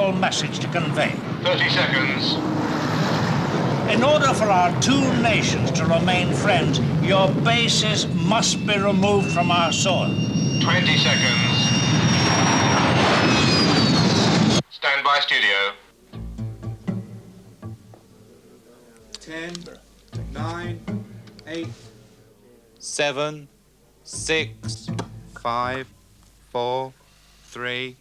powerful message to convey. 30 seconds. In order for our two nations to remain friends, your bases must be removed from our soil. 20 seconds. Stand by studio. 10, 9, 8, 7, 6, 5, 4, 3.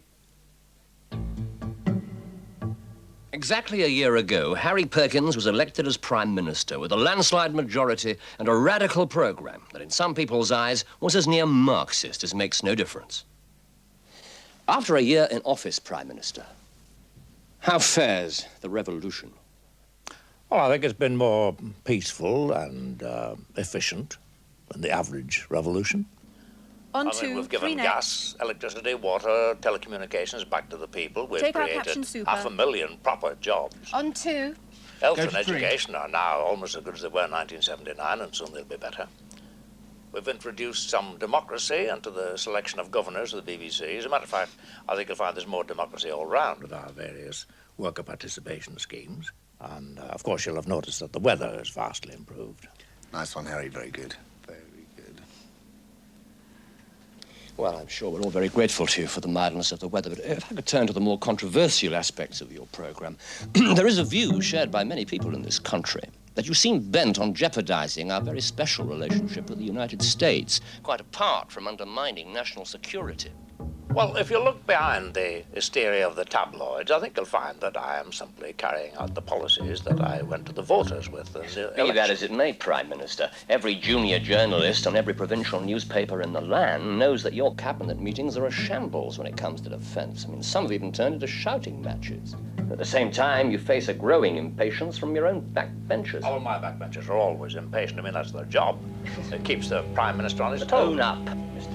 Exactly a year ago, Harry Perkins was elected as Prime Minister with a landslide majority and a radical programme that in some people's eyes was as near Marxist as makes no difference. After a year in office, Prime Minister, how fares the revolution? Well, I think it's been more peaceful and efficient than the average revolution. We've given gas, electricity, water, telecommunications back to the people. We've created 500,000 proper jobs. On two. Health and education are now almost as good as they were in 1979, and soon they'll be better. We've introduced some democracy into the selection of governors of the BBC. As a matter of fact, I think you'll find there's more democracy all round. With our various worker participation schemes. And, of course, you'll have noticed that the weather has vastly improved. Nice one, Harry. Very good. Very good. Well, I'm sure we're all very grateful to you for the mildness of the weather, but if I could turn to the more controversial aspects of your programme, there is a view shared by many people in this country that you seem bent on jeopardising our very special relationship with the United States, quite apart from undermining national security. Well, if you look behind the hysteria of the tabloids, I think you'll find that I am simply carrying out the policies that I went to the voters with in the election. Be that as it may, Prime Minister, every junior journalist on every provincial newspaper in the land knows that your cabinet meetings are a shambles when it comes to defence. I mean, some have even turned into shouting matches. At the same time, you face a growing impatience from your own backbenchers. All my backbenchers are always impatient. I mean, that's their job. It keeps the Prime Minister on his toes. Tone up, Mr.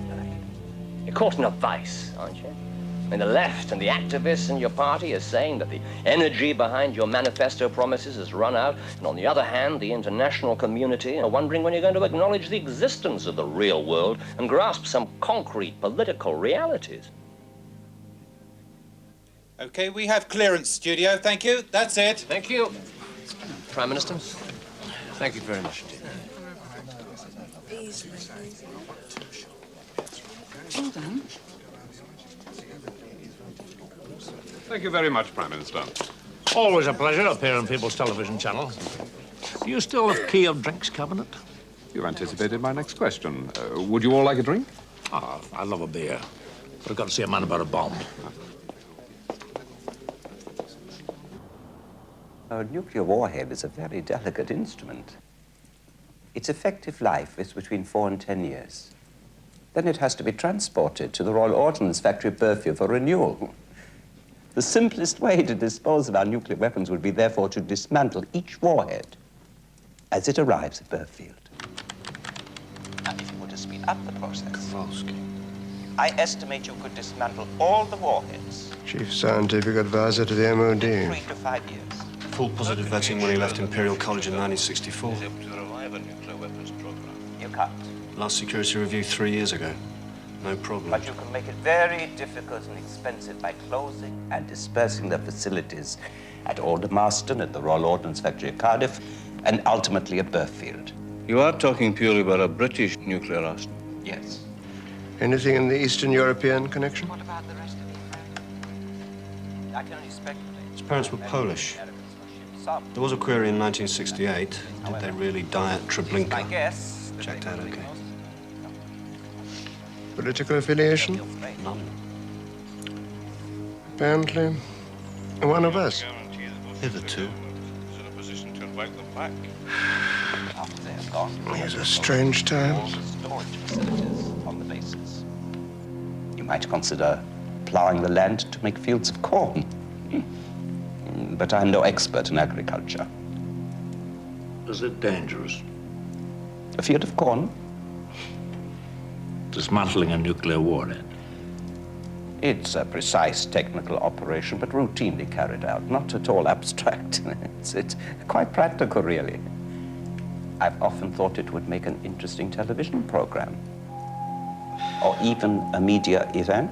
You're caught in a vice, aren't you? I mean, the left and the activists in your party are saying that the energy behind your manifesto promises has run out, and on the other hand, the international community are wondering when you're going to acknowledge the existence of the real world and grasp some concrete political realities. Okay, we have clearance, studio. Thank you. That's it. Thank you. Prime Minister. Thank you very much indeed. Well done. Thank you very much, Prime Minister. Always a pleasure appearing on People's Television Channel. Do you still have key of drinks cabinet? You anticipated my next question. Would you all like a drink? Oh, I love a beer. But I've got to see a man about a bomb. A nuclear warhead is a very delicate instrument. Its effective life is between 4 and 10 years. Then it has to be transported to the Royal Ordnance Factory at Burfield for renewal. The simplest way to dispose of our nuclear weapons would be, therefore, to dismantle each warhead as it arrives at Burfield. Now, if you were to speed up the process, I estimate you could dismantle all the warheads. Chief Scientific Advisor to the MOD. 3 to 5 years. Full positive vetting when he left Imperial College in 1964. You can't. Last security review 3 years ago. No problem. But you can make it very difficult and expensive by closing and dispersing the facilities at Aldermaston, at the Royal Ordnance Factory at Cardiff, and ultimately at Burfield. You are talking purely about a British nuclear arsenal? Yes. Anything in the Eastern European connection? What about the rest of Ukraine? I can only speculate. His parents were Polish. There was a query in 1968. Did they really die at Treblinka? My guess. Checked out okay. Political affiliation? None. Apparently, one of us. Hitherto. After they have gone, These are strange times. all the storage facilities on the bases. You might consider ploughing the land to make fields of corn. But I'm no expert in agriculture. Is it dangerous? A field of corn? Dismantling a nuclear warhead? It's a precise technical operation, but routinely carried out. Not at all abstract. It's quite practical, really. I've often thought it would make an interesting television program. Or even a media event.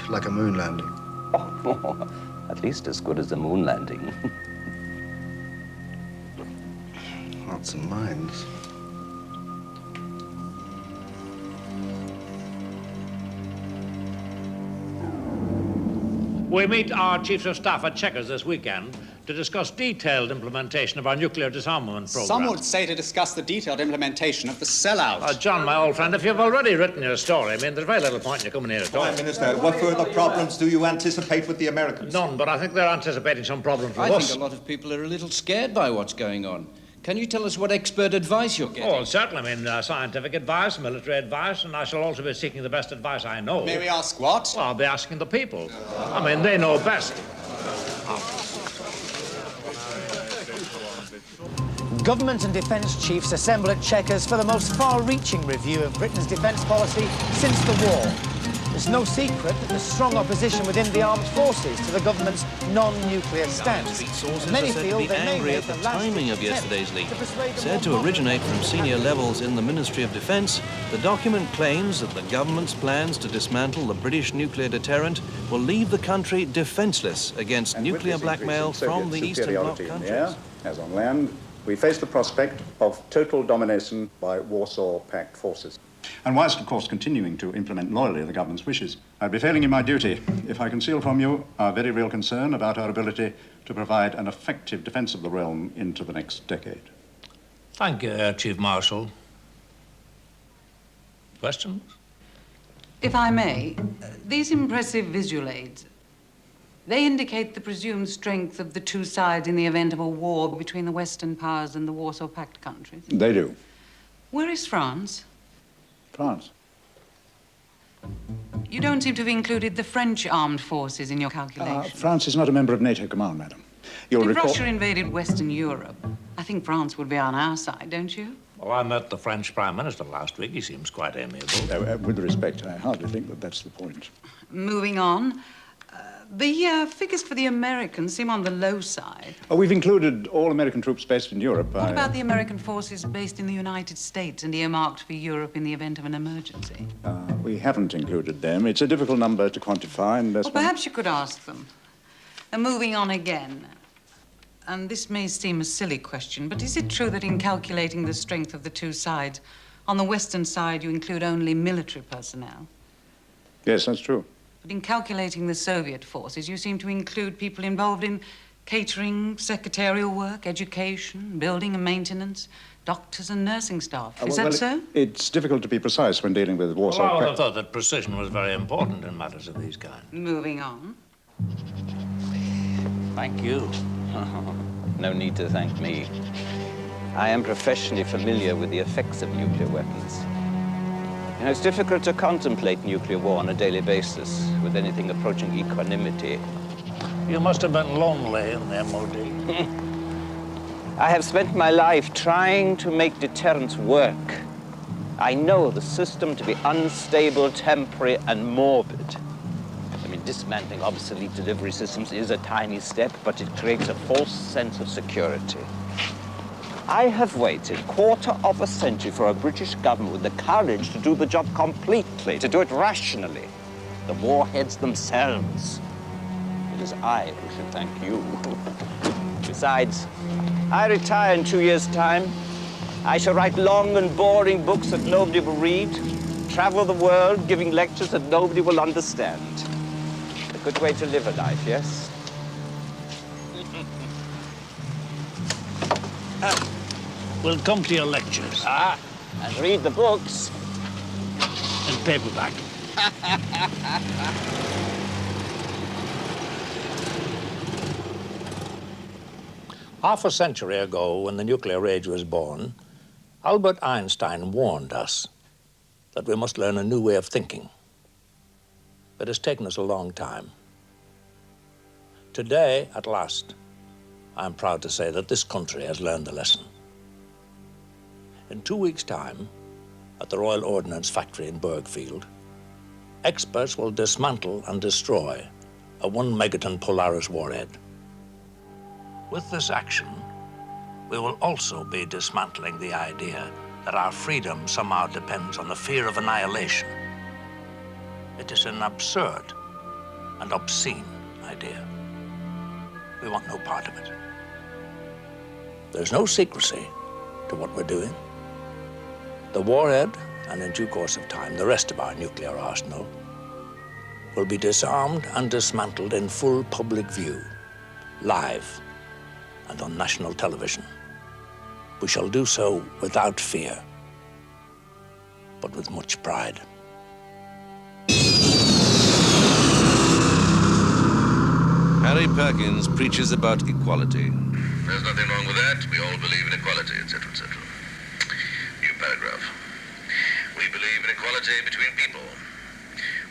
Like a moon landing. Oh, At least as good as the moon landing. Hearts and minds. We meet our chiefs of staff at Chequers this weekend to discuss detailed implementation of our nuclear disarmament program. Some would say to discuss the detailed implementation of the sellout. John, my old friend, if you've already written your story, I mean, there's very little point in you coming here at all. Prime Minister, what further problems do you anticipate with the Americans? None, but I think they're anticipating some problems with I us. think a lot of people are a little scared by what's going on. Can you tell us what expert advice you're getting? Oh, certainly. I mean, scientific advice, military advice, and I shall also be seeking the best advice I know. May we ask what? Well, I'll be asking the people. I mean, they know best. Government and defence chiefs assemble at Chequers for the most far-reaching review of Britain's defence policy since the war. It's no secret that there's strong opposition within the armed forces to the government's non-nuclear stance. Sources Many are said feel to be they may angry make at the a last timing of attempt yesterday's leak. to persuade them Said to more originate from senior levels in the Ministry of Defence, the document claims that the government's plans to dismantle the British nuclear deterrent will leave the country defenceless against nuclear blackmail from the Eastern Bloc countries. As on land, we face the prospect of total domination by Warsaw Pact forces. And whilst, of course, continuing to implement loyally the government's wishes, I'd be failing in my duty if I conceal from you our very real concern about our ability to provide an effective defence of the realm into the next decade. Thank you, Chief Marshal. Questions? If I may, these impressive visual aids, they indicate the presumed strength of the two sides in the event of a war between the Western powers and the Warsaw Pact countries. They do. Where is France? France. You don't seem to have included the French armed forces in your calculations. France is not a member of NATO command, madam. You'll If recall... Russia invaded Western Europe, I think France would be on our side, don't you? Well, I met the French Prime Minister last week. He seems quite amiable. with respect, I hardly think that that's the point. Moving on, the figures for the Americans seem on the low side. We've included all American troops based in Europe. What about the American forces based in the United States and earmarked for Europe in the event of an emergency? We haven't included them. It's a difficult number to quantify, and that's Well, perhaps you could ask them. And moving on again, and this may seem a silly question, but is it true that in calculating the strength of the two sides, on the Western side you include only military personnel? Yes, that's true. But in calculating the Soviet forces, you seem to include people involved in catering, secretarial work, education, building and maintenance, doctors and nursing staff. Is that so? It's difficult to be precise when dealing with Warsaw. Well, I would have thought that precision was very important in matters of these kinds. Moving on. Thank you. No need to thank me. I am professionally familiar with the effects of nuclear weapons. You know, it's difficult to contemplate nuclear war on a daily basis with anything approaching equanimity. You must have been lonely in the MOD. I have spent my life trying to make deterrence work. I know the system to be unstable, temporary, and morbid. I mean, dismantling obsolete delivery systems is a tiny step, but it creates a false sense of security. I have waited 1/4 of a century for a British government with the courage to do the job completely, to do it rationally. The warheads themselves. It is I who should thank you. Besides, I retire in 2 years' time. I shall write long and boring books that nobody will read, travel the world giving lectures that nobody will understand. A good way to live a life, yes? We'll come to your lectures. And read the books. In paperback. Half a century ago, when the nuclear age was born, Albert Einstein warned us that we must learn a new way of thinking. It has taken us a long time. Today, at last, I'm proud to say that this country has learned the lesson. In 2 weeks' time, at the Royal Ordnance Factory in Burgfield, experts will dismantle and destroy a 1-megaton Polaris warhead. With this action, we will also be dismantling the idea that our freedom somehow depends on the fear of annihilation. It is an absurd and obscene idea. We want no part of it. There's no secrecy to what we're doing. The warhead, and in due course of time, the rest of our nuclear arsenal, will be disarmed and dismantled in full public view, live and on national television. We shall do so without fear, but with much pride. Harry Perkins preaches about equality. There's nothing wrong with that. We all believe in equality, etc., etc. New paragraph. We believe in equality between people.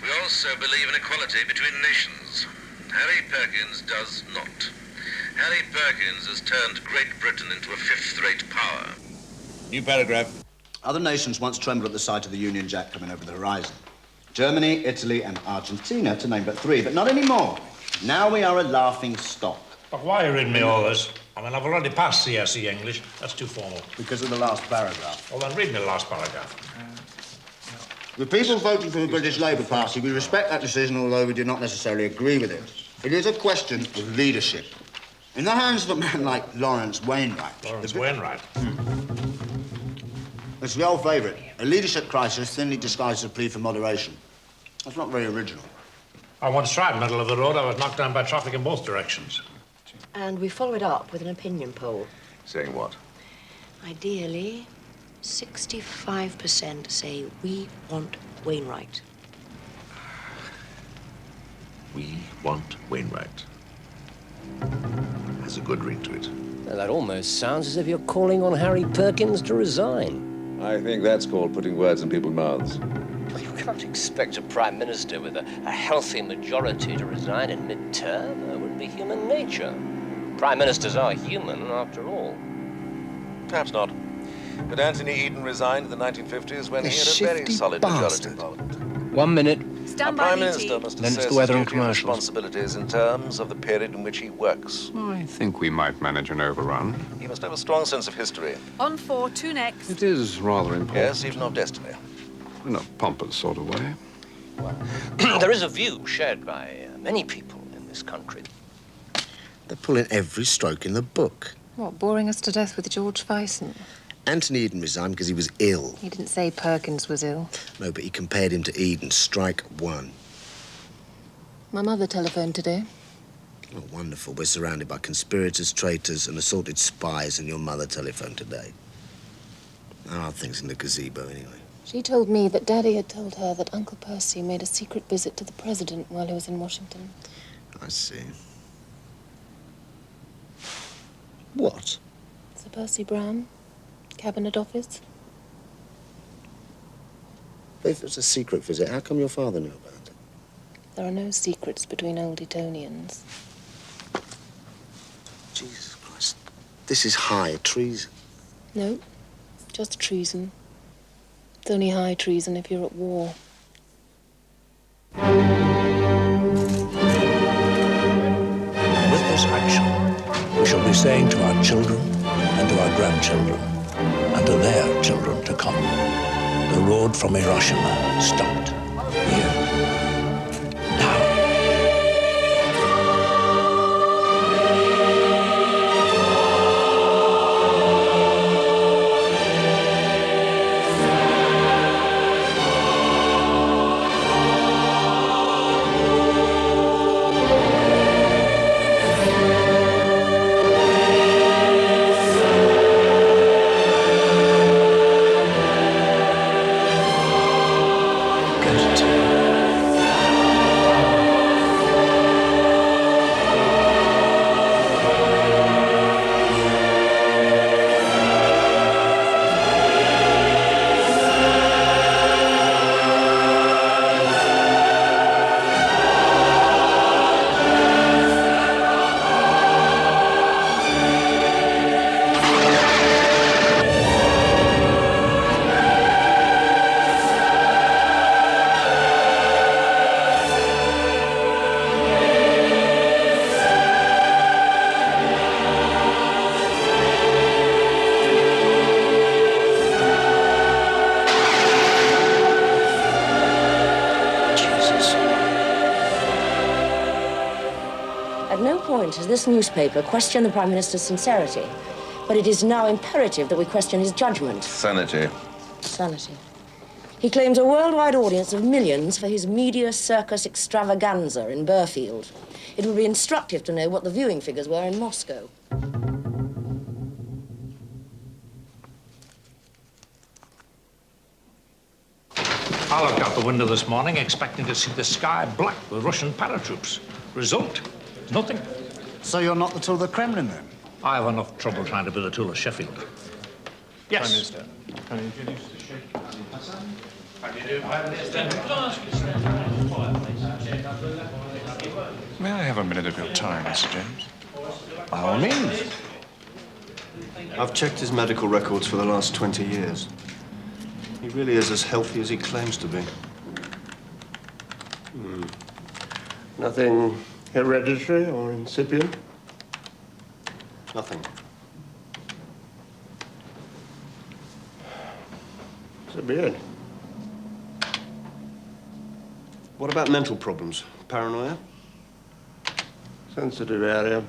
We also believe in equality between nations. Harry Perkins does not. Harry Perkins has turned Great Britain into a fifth-rate power. New paragraph. Other nations once trembled at the sight of the Union Jack coming over the horizon. Germany, Italy, and Argentina, to name but three, but not anymore. Now we are a laughing stock. But why are you reading me all this? I mean, I've already passed CSE English. That's too formal. Because of the last paragraph. Well, then read me the last paragraph. The people voting for the British Labour Party, we respect that decision, although we do not necessarily agree with it. It is a question of leadership. In the hands of a man like Lawrence Wainwright... Lawrence Wainwright? It's the old favourite. A leadership crisis thinly disguised as a plea for moderation. That's not very original. I once tried middle of the road. I was knocked down by traffic in both directions. And we follow it up with an opinion poll. Saying what? Ideally, 65% say we want Wainwright. We want Wainwright. Has a good ring to it. Now, that almost sounds as if you're calling on Harry Perkins to resign. I think that's called putting words in people's mouths. You can't expect a prime minister with a healthy majority to resign in mid-term. That would be human nature. Prime ministers are human, after all. Perhaps not. But Anthony Eden resigned in the 1950s when he had a very solid majority in Parliament. 1 minute. A prime minister must Then it's assess the weather his and duty and commercials. responsibilities in terms of the period in which he works. I think we might manage an overrun. He must have a strong sense of history. On 4, 2 next. It is rather important. Yes, even of destiny. In a pompous sort of way. There is a view shared by many people in this country. They're pulling every stroke in the book. What, boring us to death with George Fison? Anthony Eden resigned because he was ill. He didn't say Perkins was ill. No, but he compared him to Eden. Strike one. My mother telephoned today. Oh, wonderful. We're surrounded by conspirators, traitors, and assaulted spies, and your mother telephoned today. How are things in the gazebo, anyway? She told me that Daddy had told her that Uncle Percy made a secret visit to the President while he was in Washington. I see. What? Sir Percy Brown, Cabinet Office. If it's a secret visit, how come your father knew about it? There are no secrets between old Etonians. Jesus Christ. This is high treason. No, just treason. It's only high treason if you're at war. With this action, we shall be saying to our children and to our grandchildren and to their children to come, the road from Hiroshima stopped here. editors of this newspaper question the Prime Minister's sincerity. But it is now imperative that we question his judgment. Sanity. Sanity. He claims a worldwide audience of millions for his media circus extravaganza in Burfield. It would be instructive to know what the viewing figures were in Moscow. I looked out the window this morning expecting to see the sky black with Russian paratroops. Result? Nothing. So you're not the tool of the Kremlin, then? I have enough trouble trying to be the tool of Sheffield. Yes. Prime Minister, can you introduce the Sheikh? How do you do, Prime Minister? May I have a minute of your time, Mr. James? By all means. I've checked his medical records for the last 20 years. He really is as healthy as he claims to be. Nothing hereditary or incipient? Nothing. So be it. What about mental problems? Paranoia? Sensitive area.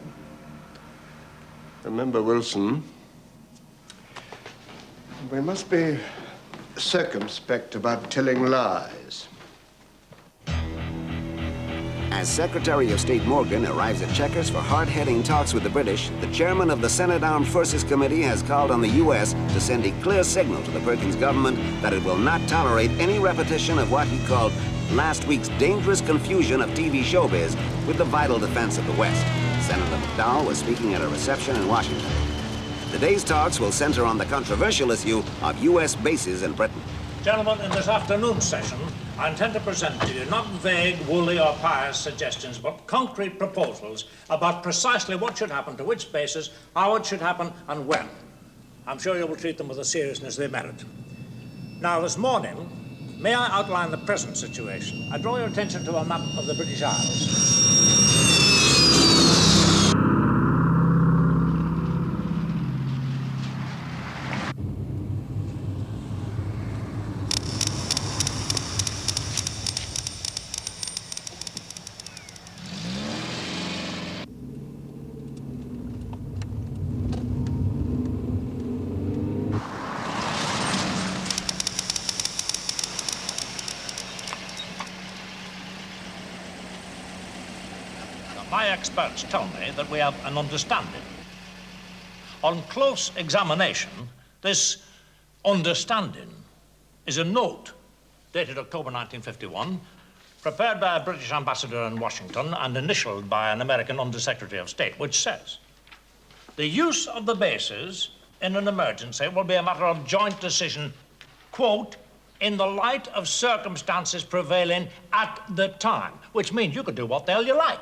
Remember Wilson. We must be circumspect about telling lies. As Secretary of State Morgan arrives at Chequers for hard-hitting talks with the British, the chairman of the Senate Armed Forces Committee has called on the U.S. to send a clear signal to the Perkins government that it will not tolerate any repetition of what he called last week's dangerous confusion of TV showbiz with the vital defense of the West. Senator McDowell was speaking at a reception in Washington. Today's talks will center on the controversial issue of U.S. bases in Britain. Gentlemen, in this afternoon session, I intend to present to you not vague, woolly or pious suggestions, but concrete proposals about precisely what should happen to which bases, how it should happen, and when. I'm sure you will treat them with the seriousness they merit. Now, this morning, may I outline the present situation? I draw your attention to a map of the British Isles. My experts tell me that we have an understanding. On close examination, this understanding is a note dated October 1951, prepared by a British ambassador in Washington and initialed by an American Undersecretary of State, which says, the use of the bases in an emergency will be a matter of joint decision, quote, in the light of circumstances prevailing at the time, which means you could do what the hell you like.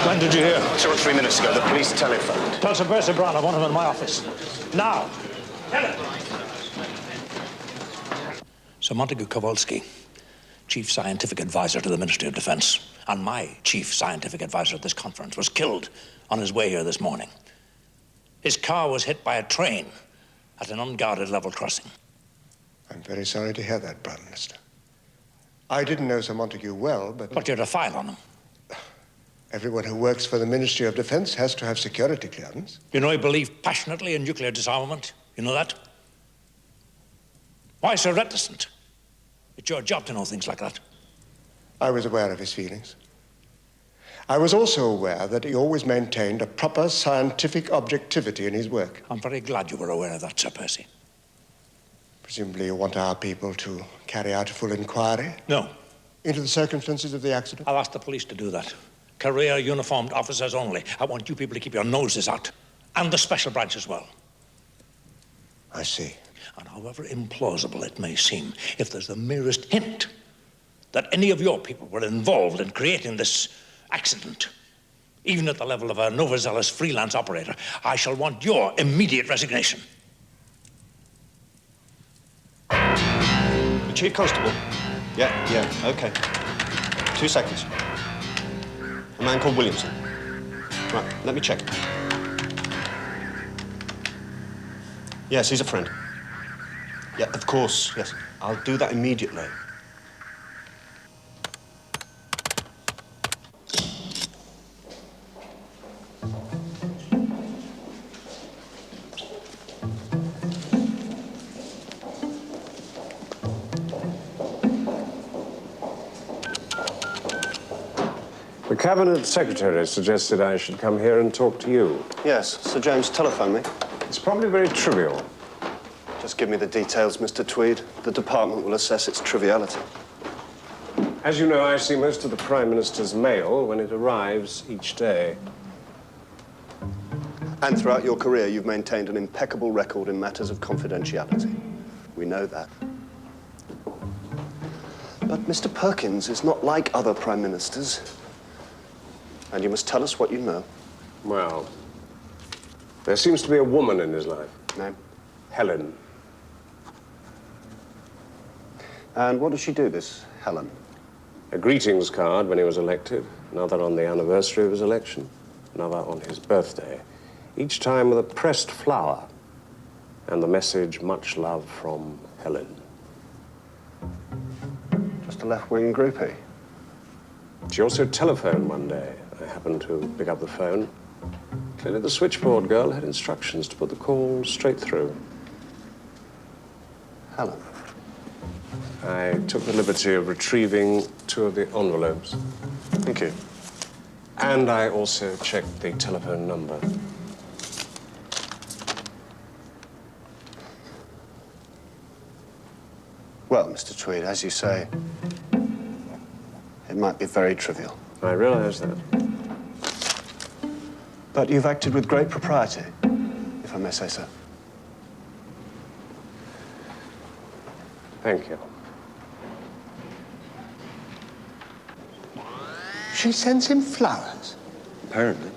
When did you hear? 2 or 3 minutes ago, the police telephoned. Tell Sir Percy Brown I want him in my office. Now. Tell him. Sir Montague Kowalski, Chief Scientific Advisor to the Ministry of Defense, and my Chief Scientific Advisor at this conference, was killed on his way here this morning. His car was hit by a train at an unguarded level crossing. I'm very sorry to hear that, Prime Minister. I didn't know Sir Montague well, but... But you had a file on him. Everyone who works for the Ministry of Defense has to have security clearance. You know he believed passionately in nuclear disarmament. You know that? Why so reticent? It's your job to know things like that. I was aware of his feelings. I was also aware that he always maintained a proper scientific objectivity in his work. I'm very glad you were aware of that, Sir Percy. Presumably you want our people to carry out a full inquiry? No. Into the circumstances of the accident? I'll ask the police to do that. Career uniformed officers only. I want you people to keep your noses out. And the special branch as well. I see. And however implausible it may seem, if there's the merest hint that any of your people were involved in creating this accident, even at the level of an overzealous freelance operator, I shall want your immediate resignation. The Chief Constable? Yeah, okay. 2 seconds. A man called Williamson. Right, let me check. Yes, he's a friend. Yeah, of course, yes. I'll do that immediately. The Cabinet Secretary suggested I should come here and talk to you. Yes, Sir James telephoned me. It's probably very trivial. Just give me the details, Mr. Tweed. The department will assess its triviality. As you know, I see most of the Prime Minister's mail when it arrives each day. And throughout your career, you've maintained an impeccable record in matters of confidentiality. We know that. But Mr. Perkins is not like other Prime Ministers. And you must tell us what you know. Well, there seems to be a woman in his life. Name? Helen. And what does she do, this Helen? A greetings card when he was elected, another on the anniversary of his election, another on his birthday, each time with a pressed flower and the message, much love from Helen. Just a left-wing groupie. She also telephoned one day. I happened to pick up the phone. Clearly the switchboard girl had instructions to put the call straight through. Helen. I took the liberty of retrieving 2 of the envelopes. Thank you. And I also checked the telephone number. Well, Mr. Tweed, as you say, it might be very trivial. I realize that. But you've acted with great propriety, if I may say so. Thank you. She sends him flowers? Apparently.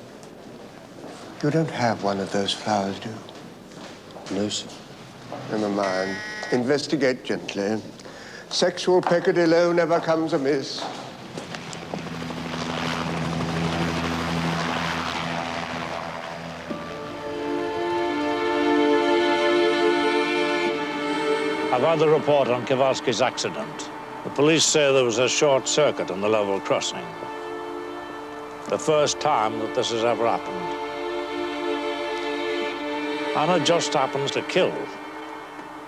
You don't have one of those flowers, do you? No, sir. Never mind. Investigate gently. Sexual peccadillo never comes amiss. I've had the report on Kowalski's accident. The police say there was a short circuit on the level crossing. The first time that this has ever happened. And it just happens to kill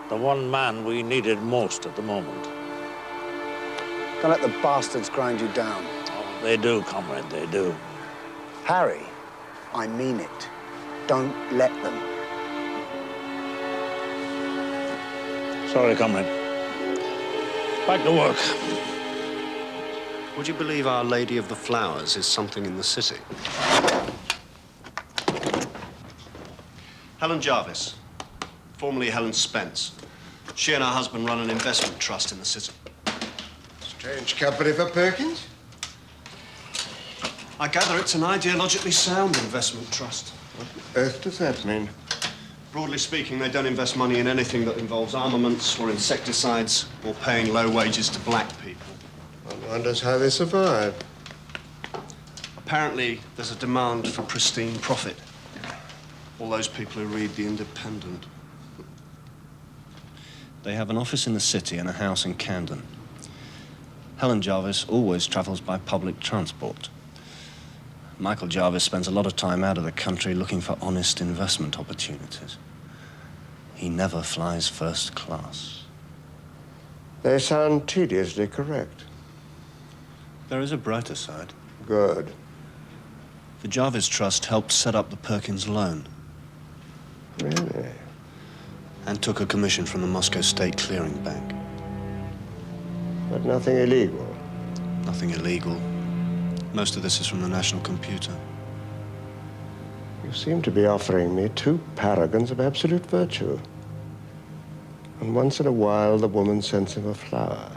the one man we needed most at the moment. Don't let the bastards grind you down. Oh, they do, comrade, they do. Harry, I mean it. Don't let them. Sorry, comrade. Back to work. Would you believe Our Lady of the Flowers is something in the city? Helen Jarvis, formerly Helen Spence. She and her husband run an investment trust in the city. Strange company for Perkins. I gather it's an ideologically sound investment trust. What on earth does that mean? Broadly speaking, they don't invest money in anything that involves armaments or insecticides or paying low wages to black people. One wonders how they survive. Apparently, there's a demand for pristine profit. All those people who read The Independent. They have an office in the city and a house in Camden. Helen Jarvis always travels by public transport. Michael Jarvis spends a lot of time out of the country looking for honest investment opportunities. He never flies first class. They sound tediously correct. There is a brighter side. Good. The Jarvis Trust helped set up the Perkins loan. Really? And took a commission from the Moscow State Clearing Bank. But nothing illegal? Nothing illegal. Most of this is from the national computer. You seem to be offering me 2 paragons of absolute virtue. And once in a while, the woman sends him a flower.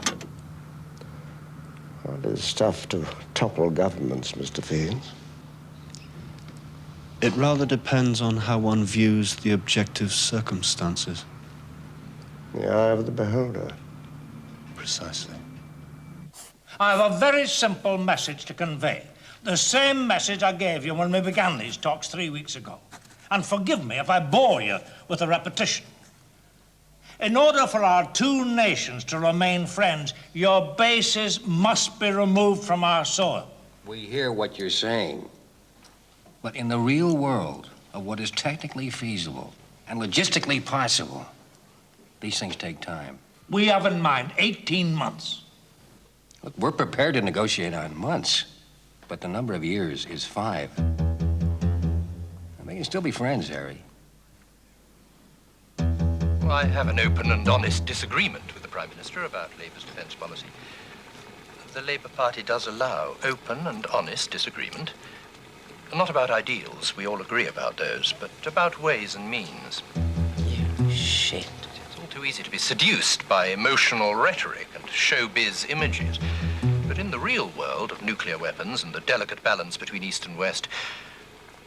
stuff to topple governments, Mr. Fiends. It rather depends on how one views the objective circumstances. The eye of the beholder. Precisely. I have a very simple message to convey. The same message I gave you when we began these talks 3 weeks ago. And forgive me if I bore you with a repetition. In order for our two nations to remain friends, your bases must be removed from our soil. We hear what you're saying. But in the real world of what is technically feasible and logistically possible, these things take time. We have in mind 18 months. Look, we're prepared to negotiate on months, but the number of years is 5. And they can still be friends, Harry. Well, I have an open and honest disagreement with the Prime Minister about Labour's defence policy. The Labour Party does allow open and honest disagreement. Not about ideals, we all agree about those, but about ways and means. You shit. It's all too easy to be seduced by emotional rhetoric and showbiz images. But in the real world of nuclear weapons and the delicate balance between East and West,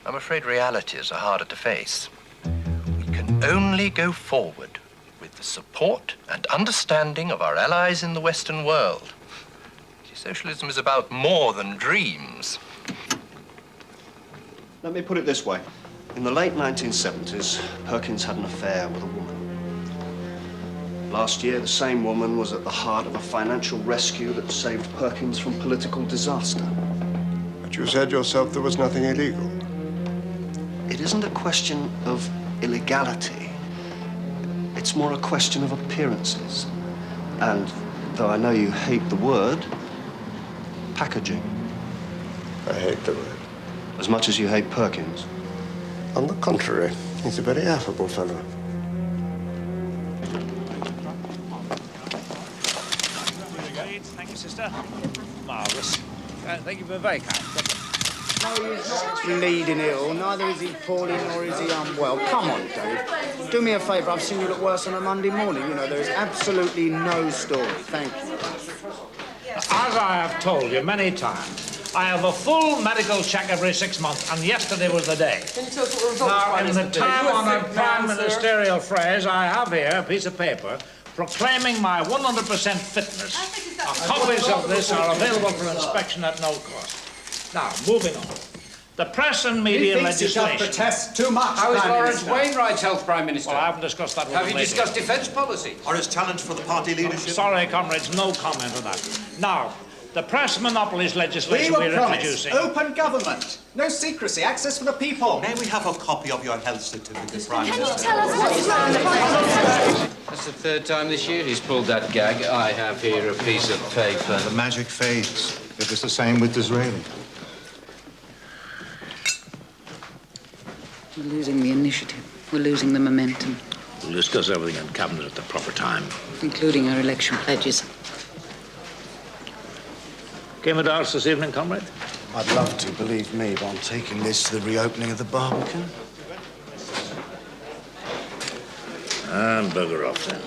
I'm afraid realities are harder to face. We can only go forward with the support and understanding of our allies in the Western world. See, socialism is about more than dreams. Let me put it this way. In the late 1970s, Perkins had an affair with a woman. Last year, the same woman was at the heart of a financial rescue that saved Perkins from political disaster. But you said yourself there was nothing illegal. It isn't a question of illegality. It's more a question of appearances. And, though I know you hate the word, packaging. I hate the word. As much as you hate Perkins? On the contrary, he's a very affable fellow. Thank you, sister. Marvellous. Thank you for very kind. No, he's not bleeding ill. Neither is he poorly nor is he unwell. Come on, Dave. Do me a favour. I've seen you look worse on a Monday morning. You know, there is absolutely no story. Thank you. As I have told you many times, I have a full medical check every 6 months, and yesterday was the day. Can you tell us what the results Now, are? in the time-honoured prime ministerial phrase, I have here a piece of paper proclaiming my 100% fitness. Copies of this are available for inspection at no cost. Now, moving on. The press and media legislation. He protests too much. How is Lawrence Wainwright's health, Prime Minister? Well, I haven't discussed that with Have him you lately. discussed defence policy? Or his challenge for the party leadership? Sorry, comrades, no comment on that. Now, the press monopolies legislation We were promised introducing. open government, no secrecy, access for the people. May we have a copy of your health certificate, Prime Minister? Can you tell us what is wrong with That's the 3rd time this year he's pulled that gag. I have here a piece of paper. The magic fades. It was the same with Disraeli. We're losing the initiative. We're losing the momentum, We'll discuss everything in Cabinet at the proper time. including our election pledges. Came at ours this evening, comrade? I'd love to, believe me, but I'm taking this to the reopening of the Barbican. And bugger off then.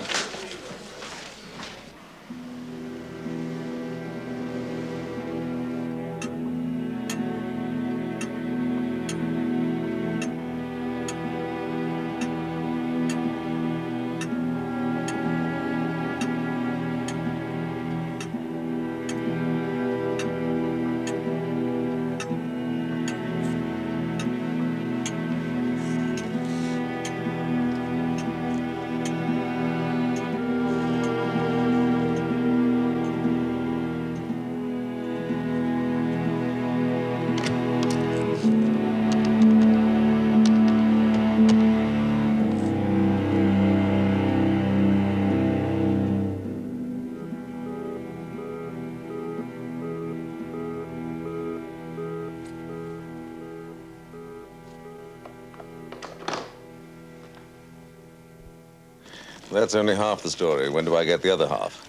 That's only half the story. When do I get the other half?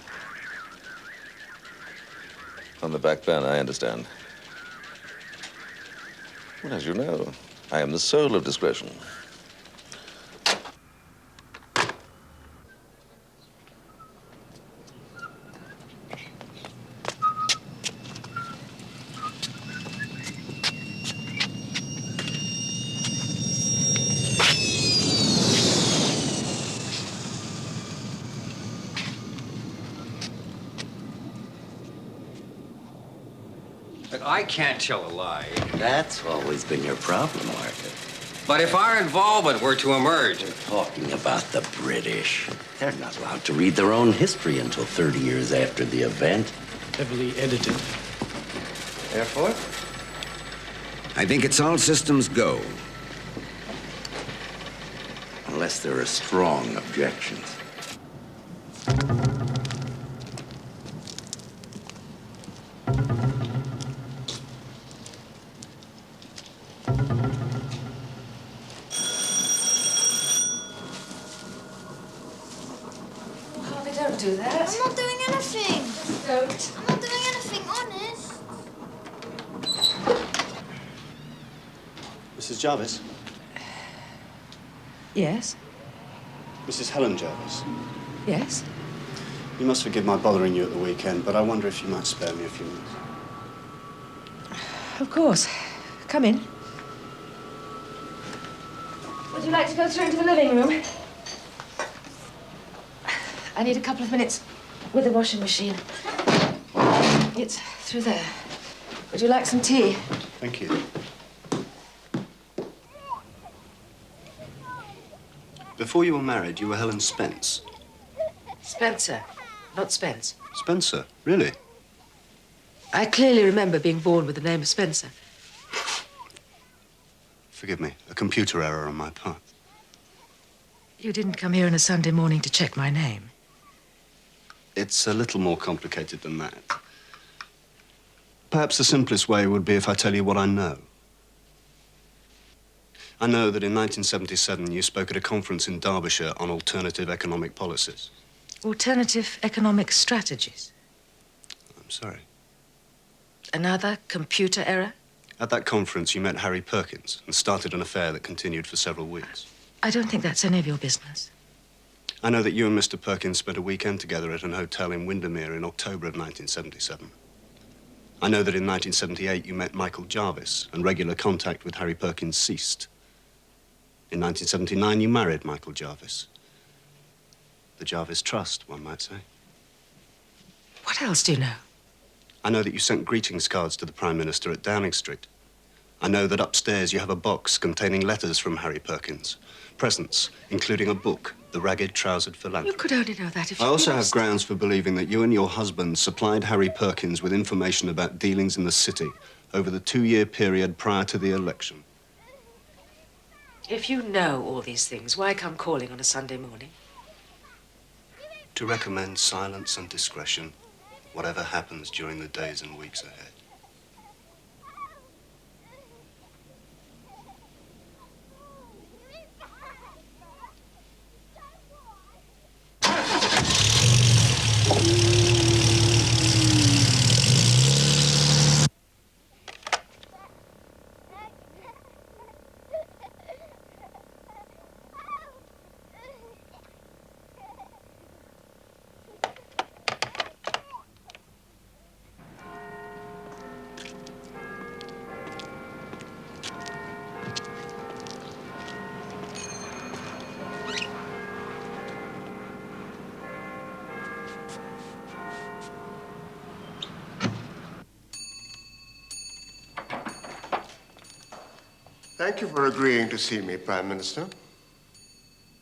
On the back burner, I understand. Well, as you know, I am the soul of discretion. I can't tell a lie. That's always been your problem, Arthur. But if our involvement were to emerge... We're talking about the British. They're not allowed to read their own history until 30 years after the event. Heavily edited. Therefore? I think it's all systems go. Unless there are strong objections. Harvey, don't do that. I'm not doing anything. Just don't. I'm not doing anything, honest. Mrs. Jarvis? Yes? Mrs. Helen Jarvis? Yes? You must forgive my bothering you at the weekend, but I wonder if you might spare me a few minutes. Of course. Come in. Would you like to go through into the living room? I need a couple of minutes with the washing machine. It's through there. Would you like some tea? Thank you. Before you were married, you were Helen Spence. Spencer, not Spence. Spencer? Really? I clearly remember being born with the name of Spencer. Forgive me, a computer error on my part. You didn't come here on a Sunday morning to check my name. It's a little more complicated than that. Perhaps the simplest way would be if I tell you what I know. I know that in 1977 you spoke at a conference in Derbyshire on alternative economic policies. Alternative economic strategies. I'm sorry. Another computer error? At that conference you met Harry Perkins and started an affair that continued for several weeks. I don't think that's any of your business. I know that you and Mr. Perkins spent a weekend together at an hotel in Windermere in October of 1977. I know that in 1978 you met Michael Jarvis and regular contact with Harry Perkins ceased. In 1979 you married Michael Jarvis. The Jarvis Trust, one might say. What else do you know? I know that you sent greetings cards to the Prime Minister at Downing Street. I know that upstairs you have a box containing letters from Harry Perkins, presents, including a book, The Ragged Trousered Philanthropist. You could only know that if you I also have lost. grounds for believing that you and your husband supplied Harry Perkins with information about dealings in the city over the 2-year period prior to the election. If you know all these things, why come calling on a Sunday morning? To recommend silence and discretion, whatever happens during the days and weeks ahead. Thank you for agreeing to see me, Prime Minister.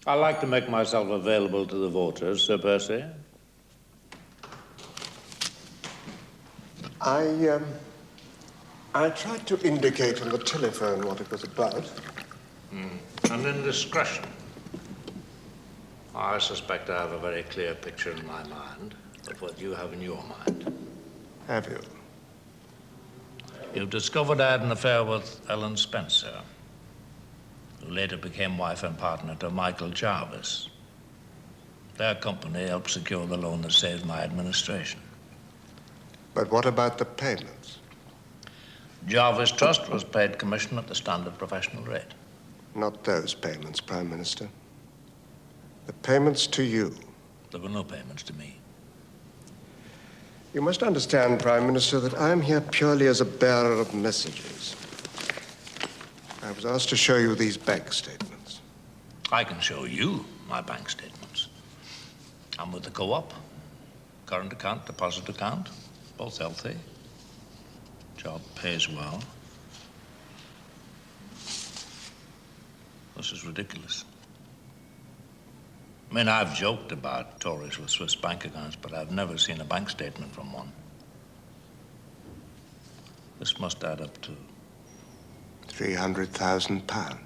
I like to make myself available to the voters, Sir Percy. I tried to indicate on the telephone what it was about. An indiscretion. I suspect I have a very clear picture in my mind of what you have in your mind. Have you? You've discovered I had an affair with Ellen Spencer, who later became wife and partner to Michael Jarvis. Their company helped secure the loan that saved my administration. But what about the payments? Jarvis Trust was paid commission at the standard professional rate. Not those payments, Prime Minister. The payments to you. There were no payments to me. You must understand, Prime Minister, that I'm here purely as a bearer of messages. I was asked to show you these bank statements. I can show you my bank statements. I'm with the co-op. Current account, deposit account, both healthy. Job pays well. This is ridiculous. I mean, I've joked about Tories with Swiss bank accounts, but I've never seen a bank statement from one. This must add up to £300,000.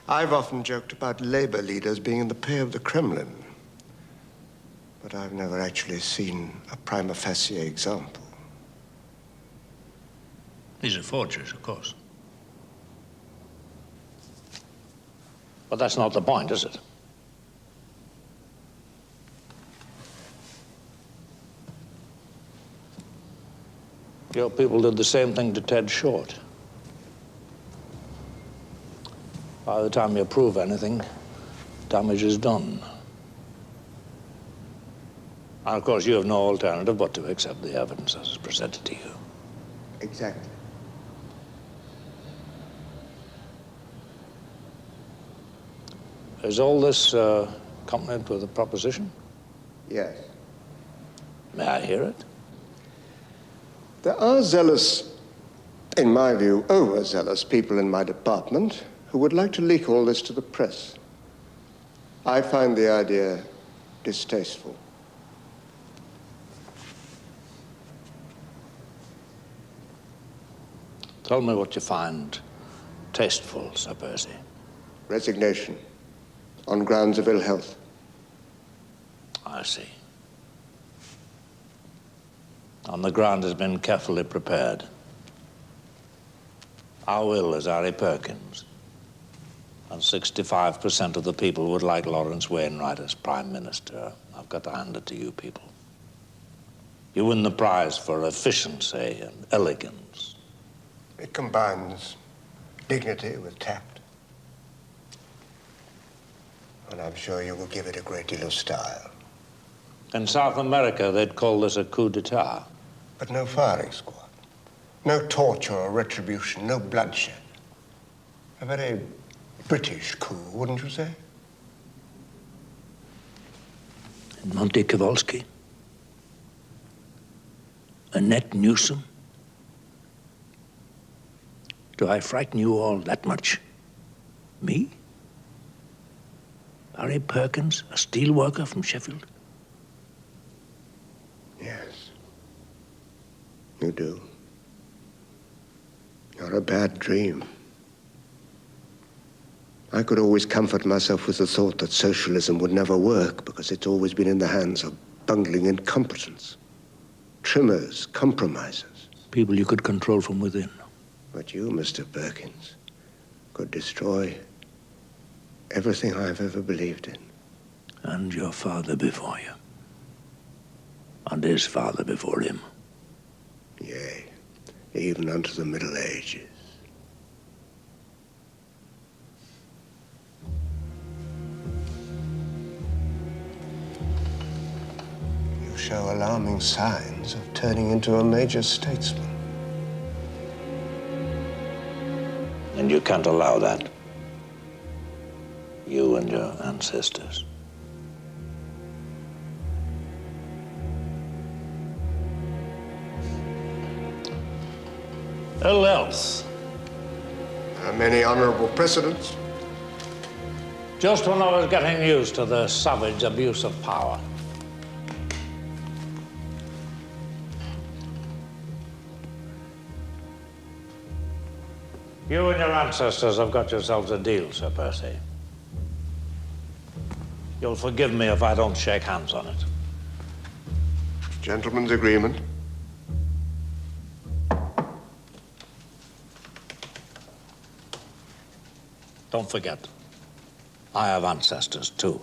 I've often joked about Labour leaders being in the pay of the Kremlin, but I've never actually seen a prima facie example. These are forgeries, of course. But that's not the point, is it? Your people did the same thing to Ted Short. By the time you prove anything, damage is done. And of course, you have no alternative but to accept the evidence as is presented to you. Exactly. Is all this accompanied with a proposition? Yes. May I hear it? There are zealous, in my view, overzealous people in my department who would like to leak all this to the press. I find the idea distasteful. Tell me what you find tasteful, Sir Percy. Resignation, on grounds of ill health. I see. And the ground has been carefully prepared. Our will is Harry Perkins. And 65% of the people would like Lawrence Wainwright as Prime Minister. I've got to hand it to you people. You win the prize for efficiency and elegance. It combines dignity with tact. And I'm sure you will give it a great deal of style. In South America, they'd call this a coup d'etat. But no firing squad. No torture or retribution, no bloodshed. A very British coup, wouldn't you say? And Monty Kowalski? Annette Newsom? Do I frighten you all that much? Me? Harry Perkins, a steel worker from Sheffield? Yes. You do. You're a bad dream. I could always comfort myself with the thought that socialism would never work because it's always been in the hands of bungling incompetents, trimmers, compromisers. People you could control from within. But you, Mr. Perkins, could destroy everything I've ever believed in. And your father before you. And his father before him. Yea, even unto the Middle Ages. You show alarming signs of turning into a major statesman. And you can't allow that. You and your ancestors. Ill health. There are many honorable precedents. Just when I was getting used to the savage abuse of power. You and your ancestors have got yourselves a deal, Sir Percy. You'll forgive me if I don't shake hands on it. Gentleman's agreement. Don't forget, I have ancestors too.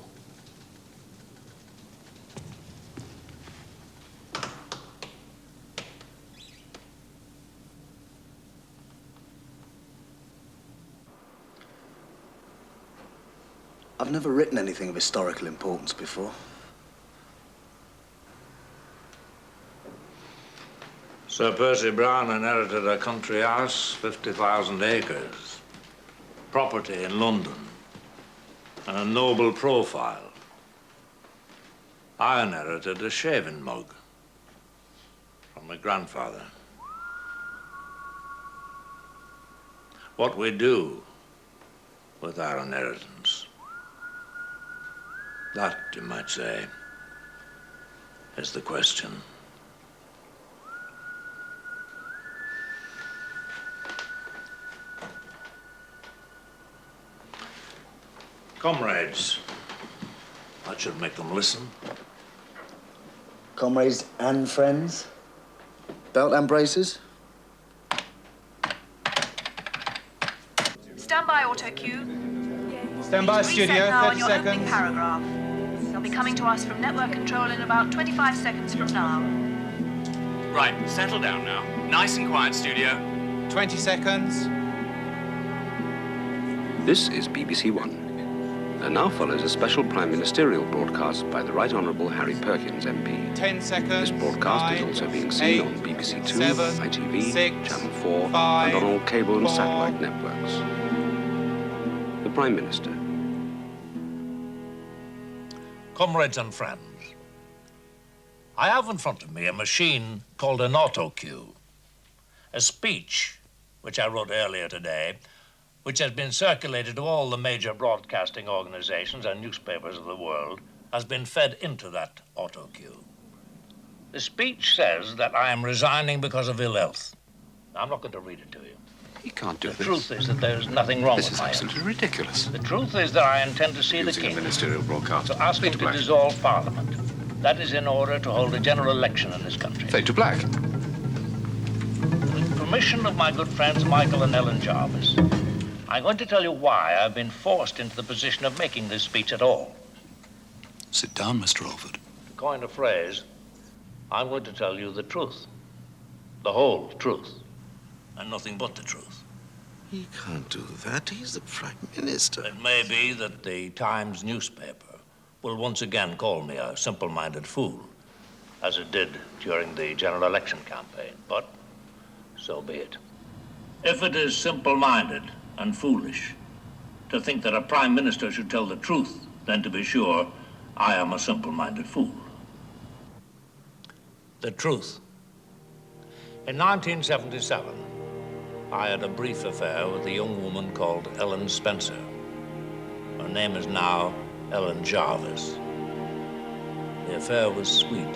I've never written anything of historical importance before. Sir Percy Brown inherited a country house, 50,000 acres, property in London, and a noble profile. I inherited a shaving mug from from my grandfather. What we do with our inheritance, that, you might say, is the question. Comrades, that should make them listen. Comrades and friends? Belt and braces? Stand by, auto cue. Stand by, studio, Now 30 on your opening seconds. paragraph. They'll be coming to us from network control in about 25 seconds from now. Right, settle down now. Nice and quiet, studio. 20 seconds. This is BBC One. And now follows a special prime ministerial broadcast by the Right Honourable Harry Perkins MP. 10 seconds. This broadcast is also being seen on BBC Two, ITV, Channel 4, and on all cable and satellite networks. The Prime Minister. Comrades and friends, I have in front of me a machine called an auto cue, a speech which I wrote earlier today, which has been circulated to all the major broadcasting organizations and newspapers of the world, has been fed into that auto cue. The speech says that I am resigning because of ill health. I'm not going to read it to you. He can't do this. The truth is that there's nothing wrong This with is my absolutely health. ridiculous. The truth is that I intend to see the king. Ministerial broadcast. To ask him to dissolve Parliament. That is in order to hold a general election in this country. Fade to black. With permission of my good friends Michael and Ellen Jarvis, I'm going to tell you why I've been forced into the position of making this speech at all. Sit down, Mr. Alford. To coin a phrase, I'm going to tell you the truth. The whole truth. And nothing but the truth. He can't do that. He's the Prime Minister. It may be that the Times newspaper will once again call me a simple-minded fool, as it did during the general election campaign, but so be it. If it is simple-minded and foolish to think that a Prime Minister should tell the truth, then to be sure, I am a simple-minded fool. The truth. In 1977, I had a brief affair with a young woman called Ellen Spencer. Her name is now Ellen Jarvis. The affair was sweet,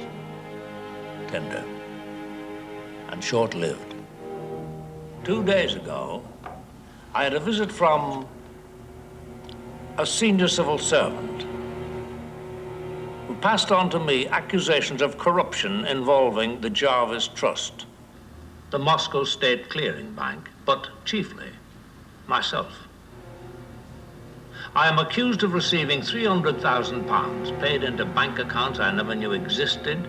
tender, and short-lived. 2 days ago, I had a visit from a senior civil servant who passed on to me accusations of corruption involving the Jarvis Trust, the Moscow State Clearing Bank, but chiefly myself. I am accused of receiving £300,000 paid into bank accounts I never knew existed,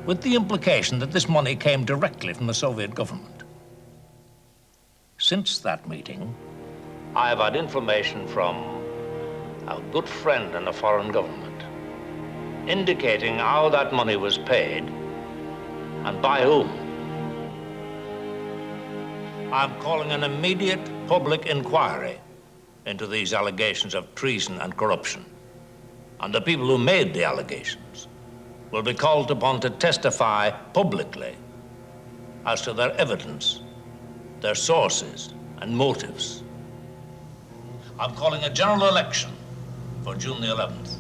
with the implication that this money came directly from the Soviet government. Since that meeting, I have had information from a good friend in a foreign government, indicating how that money was paid and by whom. I'm calling an immediate public inquiry into these allegations of treason and corruption. And the people who made the allegations will be called upon to testify publicly as to their evidence, their sources, and motives. I'm calling a general election for June the 11th,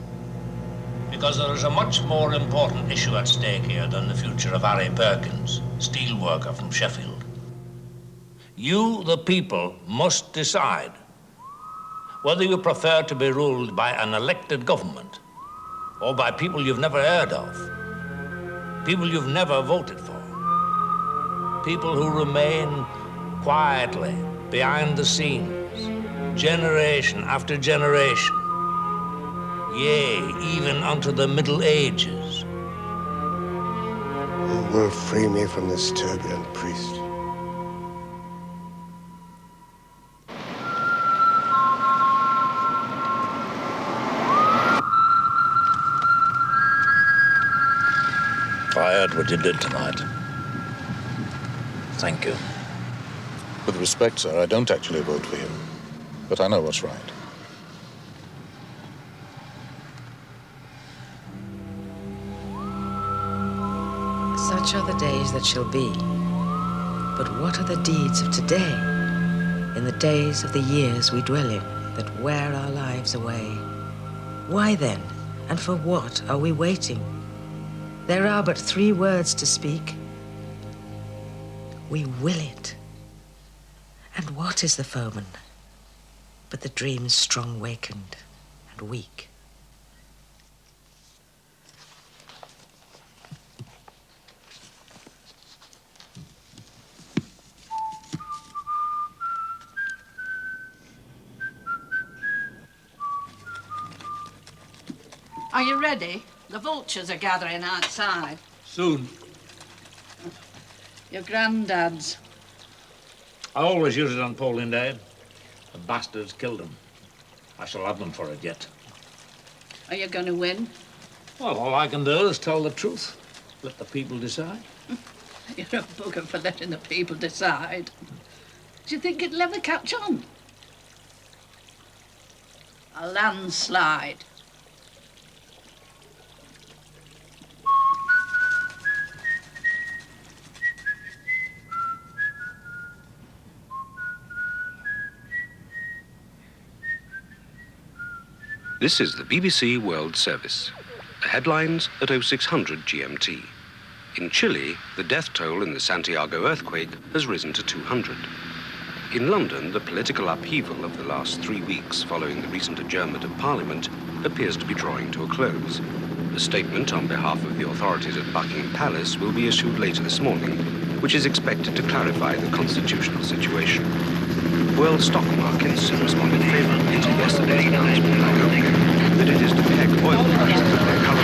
because there is a much more important issue at stake here than the future of Harry Perkins, steelworker from Sheffield. You, the people, must decide whether you prefer to be ruled by an elected government or by people you've never heard of, people you've never voted for, people who remain quietly behind the scenes, generation after generation, yea, even unto the Middle Ages. Who will free me from this turbulent priest? I heard what you did tonight. Thank you. With respect, sir, I don't actually vote for him, but I know what's right. Such are the days that shall be. But what are the deeds of today? In the days of the years we dwell in, that wear our lives away. Why then, and for what are we waiting? There are but 3 words to speak. We will it. And what is the foeman? But the dreams strong wakened and weak. Are you ready? The vultures are gathering outside. Soon. Your granddad's. I always use it on polling day. The bastards killed him. I shall have them for it yet. Are you going to win? Well, all I can do is tell the truth. Let the people decide. You're a bugger for letting the people decide. Do you think it'll ever catch on? A landslide. This is the BBC World Service. The headlines at 0600 GMT. In Chile, the death toll in the Santiago earthquake has risen to 200. In London, the political upheaval of the last 3 weeks following the recent adjournment of Parliament appears to be drawing to a close. A statement on behalf of the authorities at Buckingham Palace will be issued later this morning, which is expected to clarify the constitutional situation. World stock markets have responded favorably to yesterday's announcement by OPEC that it is to peg oil prices at their current